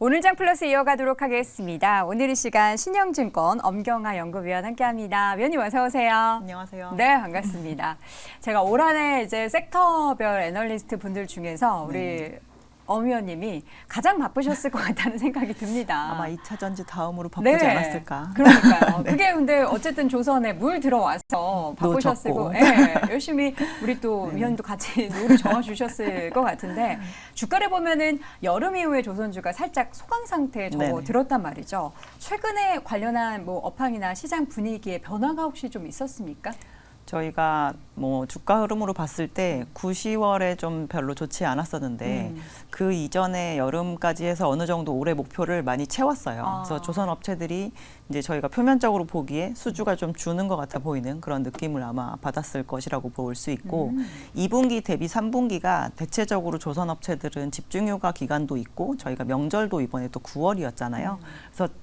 오늘장 플러스 이어가도록 하겠습니다. 오늘 이 시간 신영증권 엄경아 연구위원 함께합니다. 위원님 어서 오세요. 안녕하세요. 네, 반갑습니다. 제가 올 한해 이제 섹터별 애널리스트 분들 중에서 우리 엄 위원님이 가장 바쁘셨을 것 같다는 생각이 듭니다. 아마 2차 전지 다음으로 바쁘지 않았을까. 그러니까요. 그게 근데 어쨌든 조선에 물 들어와서 바쁘셨고 네, 열심히 우리 또 위원도 같이 노를 저어주셨을 것 같은데 주가를 보면은 여름 이후에 조선주가 살짝 소강 상태에 접어들었단 말이죠. 최근에 관련한 뭐 업황이나 시장 분위기에 변화가 혹시 좀 있었습니까? 저희가 뭐 주가 흐름으로 봤을 때 9, 10월에 좀 별로 좋지 않았었는데 그 이전에 여름까지 해서 어느 정도 올해 목표를 많이 채웠어요. 그래서 조선 업체들이 이제 저희가 표면적으로 보기에 수주가 좀 주는 것 같아 보이는 그런 느낌을 아마 받았을 것이라고 볼 수 있고 2분기 대비 3분기가 대체적으로 조선 업체들은 집중휴가 기간도 있고 저희가 명절도 이번에 또 9월이었잖아요. 그래서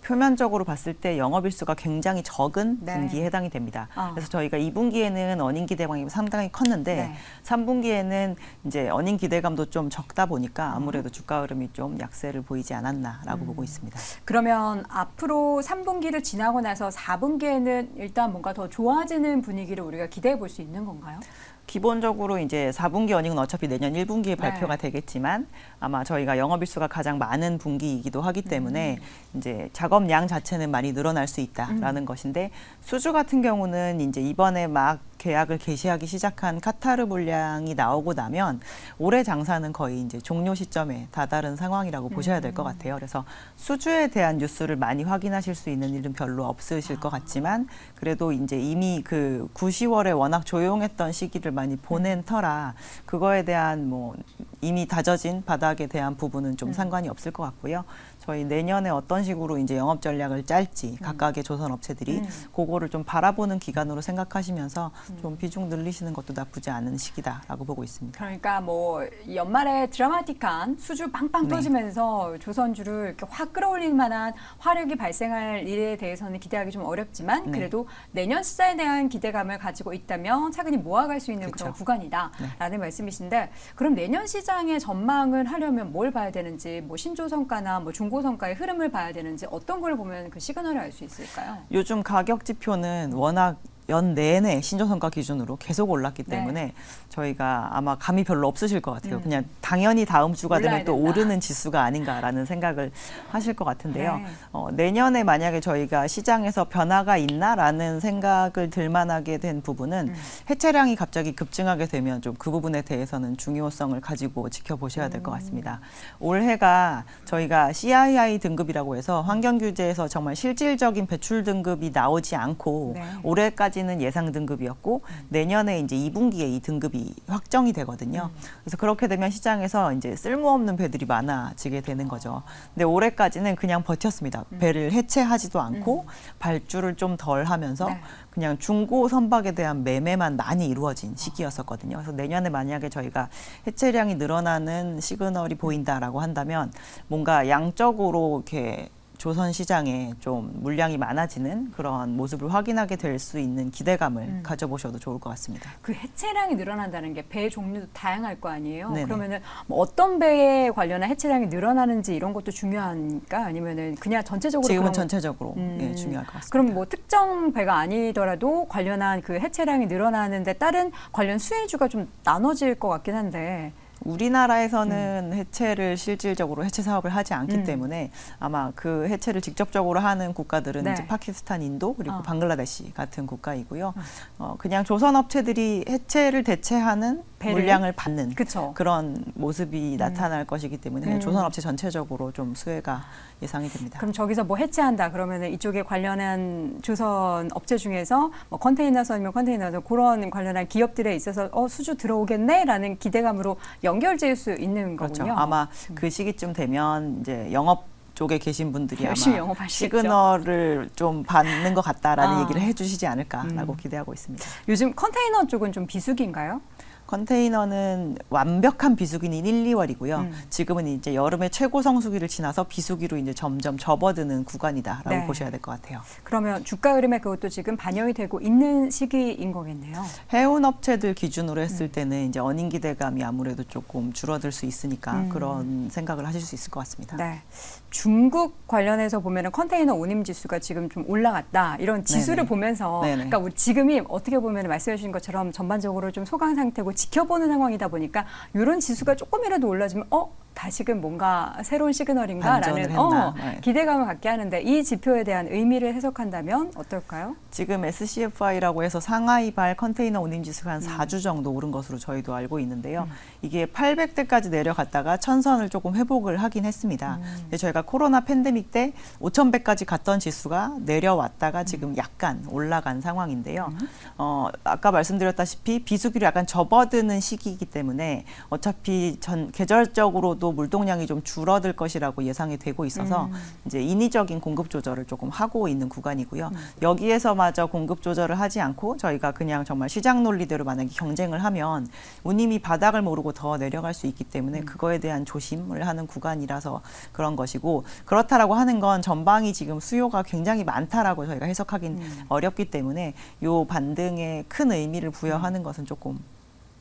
표면적으로 봤을 때 영업일수가 굉장히 적은 분기에 해당이 됩니다. 그래서 저희가 2분기에는 어닝 기대감이 상당히 컸는데 3분기에는 이제 어닝 기대감도 좀 적다 보니까 아무래도 주가 흐름이 좀 약세를 보이지 않았나라고 보고 있습니다. 그러면 앞으로 3분기를 지나고 나서 4분기에는 일단 뭔가 더 좋아지는 분위기를 우리가 기대해 볼 수 있는 건가요? 기본적으로 이제 4분기 어닝은 어차피 내년 1분기에 발표가 되겠지만 아마 저희가 영업일수가 가장 많은 분기이기도 하기 때문에 이제 작업량 자체는 많이 늘어날 수 있다라는 것인데 수주 같은 경우는 이제 이번에 막 계약을 개시하기 시작한 카타르 물량이 나오고 나면 올해 장사는 거의 이제 종료 시점에 다다른 상황이라고 보셔야 될 것 같아요. 그래서 수주에 대한 뉴스를 많이 확인하실 수 있는 일은 별로 없으실 것 같지만 그래도 이제 이미 그 9, 10월에 워낙 조용했던 시기를 많이 보낸 터라 그거에 대한 뭐 이미 다져진 바닥에 대한 부분은 좀 상관이 없을 것 같고요. 저희 내년에 어떤 식으로 이제 영업 전략을 짤지 각각의 조선 업체들이 그거를 좀 바라보는 기간으로 생각하시면서 좀 비중 늘리시는 것도 나쁘지 않은 시기다라고 보고 있습니다. 그러니까 뭐 연말에 드라마틱한 수주 빵빵 터지면서 조선주를 이렇게 확 끌어올릴 만한 화력이 발생할 일에 대해서는 기대하기 좀 어렵지만 그래도 내년 시장에 대한 기대감을 가지고 있다면 차근히 모아갈 수 있는 그런 구간이다라는 말씀이신데 그럼 내년 시장의 전망을 하려면 뭘 봐야 되는지 뭐 신조성과나 뭐 중고성과의 흐름을 봐야 되는지 어떤 걸 보면 그 시그널을 알 수 있을까요? 요즘 가격 지표는 워낙 연 내내 신조성과 기준으로 계속 올랐기 때문에 저희가 아마 감이 별로 없으실 것 같아요. 그냥 당연히 다음 주가 되면 또 오르는 지수가 아닌가라는 생각을 하실 것 같은데요. 내년에 만약에 저희가 시장에서 변화가 있나라는 생각을 들만하게 된 부분은 해체량이 갑자기 급증하게 되면 좀 그 부분에 대해서는 중요성을 가지고 지켜보셔야 될 것 같습니다. 올해가 저희가 CII 등급이라고 해서 환경규제에서 정말 실질적인 배출 등급이 나오지 않고 올해까지 는 예상 등급이었고 내년에 이제 2분기에 이 등급이 확정이 되거든요. 그래서 그렇게 되면 시장에서 이제 쓸모없는 배들이 많아지게 되는 거죠. 근데 올해까지는 그냥 버텼습니다. 배를 해체하지도 않고 발주를 좀 덜 하면서 그냥 중고 선박에 대한 매매만 많이 이루어진 시기였었거든요. 그래서 내년에 만약에 저희가 해체량이 늘어나는 시그널이 보인다라고 한다면 뭔가 양적으로 이렇게 조선 시장에 좀 물량이 많아지는 그런 모습을 확인하게 될 수 있는 기대감을 가져보셔도 좋을 것 같습니다. 그 해체량이 늘어난다는 게 배 종류도 다양할 거 아니에요? 그러면은 뭐 어떤 배에 관련한 해체량이 늘어나는지 이런 것도 중요하니까 아니면은 그냥 전체적으로 지금은 전체적으로 중요할 것 같습니다. 그럼 뭐 특정 배가 아니더라도 관련한 그 해체량이 늘어나는데 따른 관련 수혜주가 좀 나눠질 것 같긴 한데. 우리나라에서는 해체를 실질적으로 해체 사업을 하지 않기 때문에 아마 그 해체를 직접적으로 하는 국가들은 이제 파키스탄, 인도 그리고 방글라데시 같은 국가이고요. 그냥 조선 업체들이 해체를 대체하는 물량을 받는 그런 모습이 나타날 것이기 때문에 그냥 조선 업체 전체적으로 좀 수혜가 예상이 됩니다. 그럼 저기서 뭐 해체한다 그러면은 이쪽에 관련한 조선 업체 중에서 뭐 컨테이너선이면 컨테이너선 그런 관련한 기업들에 있어서 수주 들어오겠네라는 기대감으로 연결지을 수 있는 거군요. 그렇죠. 아마 그 시기쯤 되면 이제 영업 쪽에 계신 분들이 아마 영업하시겠죠. 시그널을 좀 받는 것 같다라는 얘기를 해주시지 않을까라고 기대하고 있습니다. 요즘 컨테이너 쪽은 좀 비수기인가요? 컨테이너는 완벽한 비수기는 1, 2월이고요. 지금은 이제 여름의 최고 성수기를 지나서 비수기로 이제 점점 접어드는 구간이다라고 네. 보셔야 될 것 같아요. 그러면 주가 흐름에 그것도 지금 반영이 되고 있는 시기인 거겠네요. 해운 업체들 기준으로 했을 때는 이제 어닝 기대감이 아무래도 조금 줄어들 수 있으니까 그런 생각을 하실 수 있을 것 같습니다. 네. 중국 관련해서 보면은 컨테이너 운임 지수가 지금 좀 올라갔다. 이런 지수를 네네. 보면서 네네. 그러니까 우리 지금이 어떻게 보면 말씀해 주신 것처럼 전반적으로 좀 소강 상태고 지켜보는 상황이다 보니까 이런 지수가 조금이라도 올라지면 다시금 뭔가 새로운 시그널인가라는 반전을 했나. 네. 기대감을 갖게 하는데 이 지표에 대한 의미를 해석한다면 어떨까요? 지금 SCFI라고 해서 상하이발 컨테이너 운임 지수가 한 4주 정도 오른 것으로 저희도 알고 있는데요. 이게 800대까지 내려갔다가 1000선을 조금 회복을 하긴 했습니다. 근데 저희가 코로나 팬데믹 때 5000배까지 갔던 지수가 내려왔다가 지금 약간 올라간 상황인데요. 아까 말씀드렸다시피 비수기로 약간 접어드는 시기이기 때문에 어차피 계절적으로도 물동량이 좀 줄어들 것이라고 예상이 되고 있어서 이제 인위적인 공급 조절을 조금 하고 있는 구간이고요. 여기에서마저 공급 조절을 하지 않고 저희가 그냥 정말 시장 논리대로 만약에 경쟁을 하면 운임이 바닥을 모르고 더 내려갈 수 있기 때문에 그거에 대한 조심을 하는 구간이라서 그런 것이고, 그렇다라고 하는 건 전방이 지금 수요가 굉장히 많다라고 저희가 해석하긴 어렵기 때문에 요 반등에 큰 의미를 부여하는 것은 조금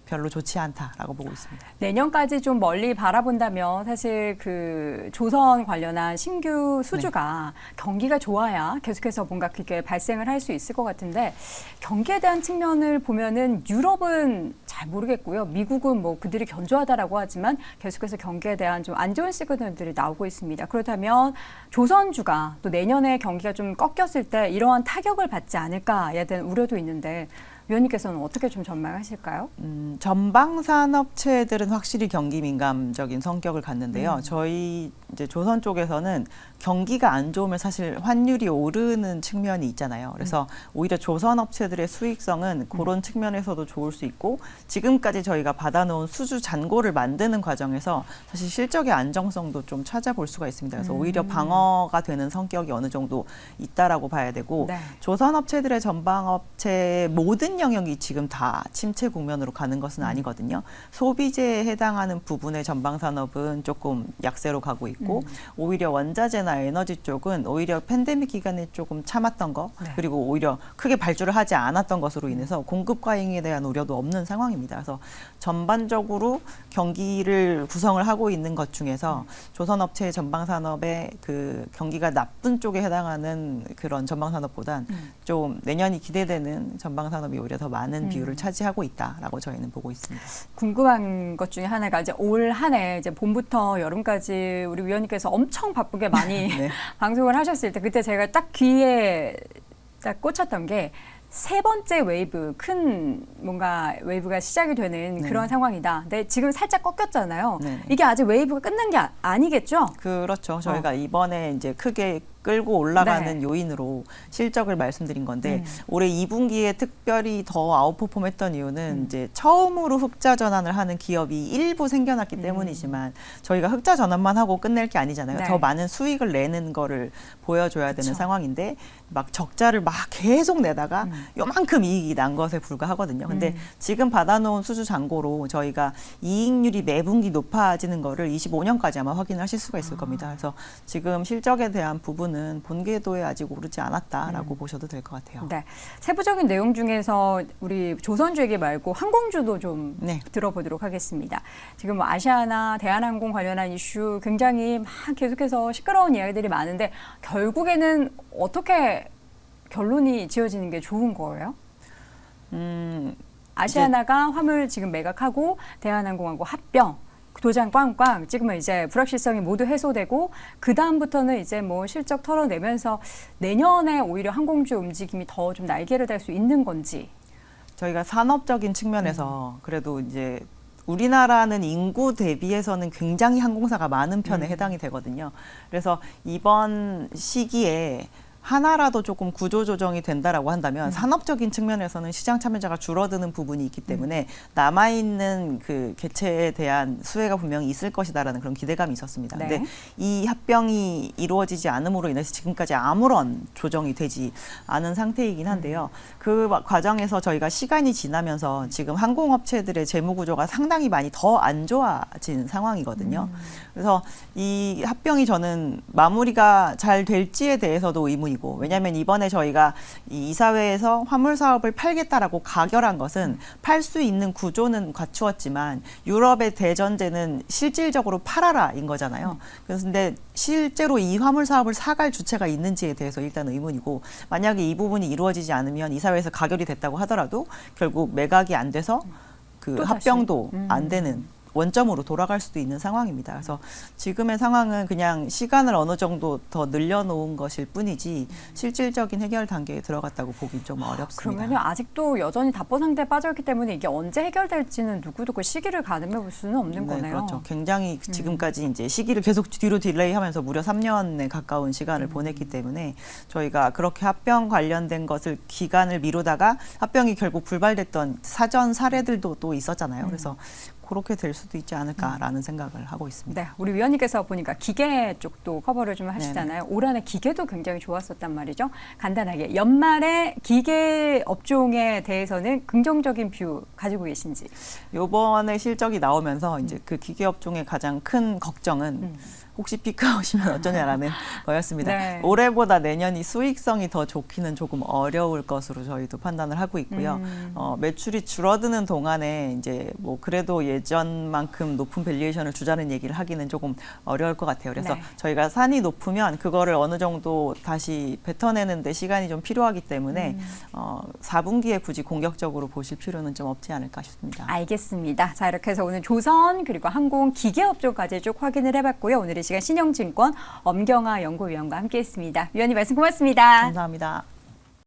별로 좋지 않다라고 보고 있습니다. 내년까지 좀 멀리 바라본다면 사실 그 조선 관련한 신규 수주가 경기가 좋아야 계속해서 뭔가 그게 발생을 할 수 있을 것 같은데, 경기에 대한 측면을 보면은 유럽은 잘 모르겠고요. 미국은 뭐 그들이 견조하다라고 하지만 계속해서 경기에 대한 좀 안 좋은 시그널들이 나오고 있습니다. 그렇다면 조선주가 또 내년에 경기가 좀 꺾였을 때 이러한 타격을 받지 않을까에 대한 우려도 있는데, 위원님께서는 어떻게 좀 전망하실까요? 전방산업체들은 확실히 경기 민감적인 성격을 갖는데요. 저희 이제 조선 쪽에서는 경기가 안 좋으면 사실 환율이 오르는 측면이 있잖아요. 그래서 오히려 조선 업체들의 수익성은 그런 측면에서도 좋을 수 있고, 지금까지 저희가 받아놓은 수주 잔고를 만드는 과정에서 사실 실적의 안정성도 좀 찾아볼 수가 있습니다. 그래서 오히려 방어가 되는 성격이 어느 정도 있다라고 봐야 되고, 네. 조선 업체들의 전방업체의 모든 영역이 지금 다 침체 국면으로 가는 것은 아니거든요. 소비재에 해당하는 부분의 전방산업은 조금 약세로 가고 있고, 오히려 원자재나 에너지 쪽은 오히려 팬데믹 기간에 조금 참았던 거, 네. 그리고 오히려 크게 발주를 하지 않았던 것으로 인해서 공급 과잉에 대한 우려도 없는 상황입니다. 그래서 전반적으로 경기를 구성을 하고 있는 것 중에서 조선업체의 전방산업의 그 경기가 나쁜 쪽에 해당하는 그런 전방산업보단 좀 내년이 기대되는 전방산업이 오히려 더 많은 비율을 차지하고 있다라고 저희는 보고 있습니다. 궁금한 것 중에 하나가 이제 올 한 해 이제 봄부터 여름까지 우리 위원님께서 엄청 바쁘게 많이 네. 방송을 하셨을 때, 그때 제가 딱 귀에 딱 꽂혔던 게 세 번째 웨이브, 큰 뭔가 웨이브가 시작이 되는 그런 상황이다. 근데 지금 살짝 꺾였잖아요. 네. 이게 아직 웨이브가 끝난 게 아니겠죠? 그렇죠. 저희가 이번에 이제 크게 끌고 올라가는 네. 요인으로 실적을 말씀드린 건데, 올해 2분기에 특별히 더 아웃퍼폼했던 이유는 이제 처음으로 흑자 전환을 하는 기업이 일부 생겨났기 때문이지만, 저희가 흑자 전환만 하고 끝낼 게 아니잖아요. 네. 더 많은 수익을 내는 거를 보여줘야 되는 그쵸. 상황인데, 막 적자를 막 계속 내다가 요만큼 이익이 난 것에 불과하거든요. 근데 지금 받아놓은 수주 잔고로 저희가 이익률이 매분기 높아지는 거를 25년까지 아마 확인하실 수가 있을 겁니다. 그래서 지금 실적에 대한 부분은 본궤도에 아직 오르지 않았다라고 보셔도 될 것 같아요. 네. 세부적인 내용 중에서 우리 조선주 얘기 말고 항공주도 좀 네. 들어보도록 하겠습니다. 지금 뭐 아시아나 대한항공 관련한 이슈 굉장히 막 계속해서 시끄러운 이야기들이 많은데, 결국에는 어떻게 결론이 지어지는 게 좋은 거예요? 아시아나가 화물 지금 매각하고 대한항공하고 합병, 도장 꽝꽝 찍으면 이제 불확실성이 모두 해소되고, 그 다음부터는 이제 뭐 실적 털어내면서 내년에 오히려 항공주 움직임이 더 좀 날개를 달 수 있는 건지. 저희가 산업적인 측면에서 그래도 이제 우리나라는 인구 대비해서는 굉장히 항공사가 많은 편에 해당이 되거든요. 그래서 이번 시기에 하나라도 조금 구조 조정이 된다라고 한다면 산업적인 측면에서는 시장 참여자가 줄어드는 부분이 있기 때문에 남아있는 그 개체에 대한 수혜가 분명히 있을 것이다라는 그런 기대감이 있었습니다. 네. 근데 이 합병이 이루어지지 않음으로 인해서 지금까지 아무런 조정이 되지 않은 상태이긴 한데요. 그 과정에서 저희가 시간이 지나면서 지금 항공업체들의 재무 구조가 상당히 많이 더 안 좋아진 상황이거든요. 그래서 이 합병이 저는 마무리가 잘 될지에 대해서도 의문이고, 왜냐하면 이번에 저희가 이 이사회에서 화물 사업을 팔겠다라고 가결한 것은 팔 수 있는 구조는 갖추었지만 유럽의 대전제는 실질적으로 팔아라인 거잖아요. 그런데 실제로 이 화물 사업을 사갈 주체가 있는지에 대해서 일단 의문이고, 만약에 이 부분이 이루어지지 않으면 이사회에서 가결이 됐다고 하더라도 결국 매각이 안 돼서 그 합병도 안 되는 원점으로 돌아갈 수도 있는 상황입니다. 그래서 지금의 상황은 그냥 시간을 어느 정도 더 늘려놓은 것일 뿐이지 실질적인 해결 단계에 들어갔다고 보기 좀 어렵습니다. 그러면요, 아직도 여전히 답보 상태에 빠졌기 때문에 이게 언제 해결될지는 누구도 그 시기를 가늠해 볼 수는 없는 네, 거네요. 그렇죠. 굉장히 지금까지 이제 시기를 계속 뒤로 딜레이하면서 무려 3년에 가까운 시간을 보냈기 때문에 저희가 그렇게 합병 관련된 것을 기간을 미루다가 합병이 결국 불발됐던 사전 사례들도 또 있었잖아요. 그래서 그렇게 될 수도 있지 않을까라는 생각을 하고 있습니다. 네, 우리 위원님께서 보니까 기계 쪽도 커버를 좀 하시잖아요. 올 한해 기계도 굉장히 좋았었단 말이죠. 간단하게 연말에 기계 업종에 대해서는 긍정적인 뷰 가지고 계신지. 이번에 실적이 나오면서 이제 그 기계 업종의 가장 큰 걱정은 혹시 피크아웃이면 어쩌냐라는 거였습니다. 네. 올해보다 내년이 수익성이 더 좋기는 조금 어려울 것으로 저희도 판단을 하고 있고요. 매출이 줄어드는 동안에 이제 뭐 그래도 예전만큼 높은 밸류에이션을 주자는 얘기를 하기는 조금 어려울 것 같아요. 그래서 네. 저희가 산이 높으면 그거를 어느 정도 다시 뱉어내는데 시간이 좀 필요하기 때문에 4분기에 굳이 공격적으로 보실 필요는 좀 없지 않을까 싶습니다. 알겠습니다. 자, 이렇게 해서 오늘 조선 그리고 항공 기계 업종까지 쭉 확인을 해봤고요. 오늘 이 시간 신영증권 엄경아 연구위원과 함께했습니다. 위원님 말씀 고맙습니다. 감사합니다.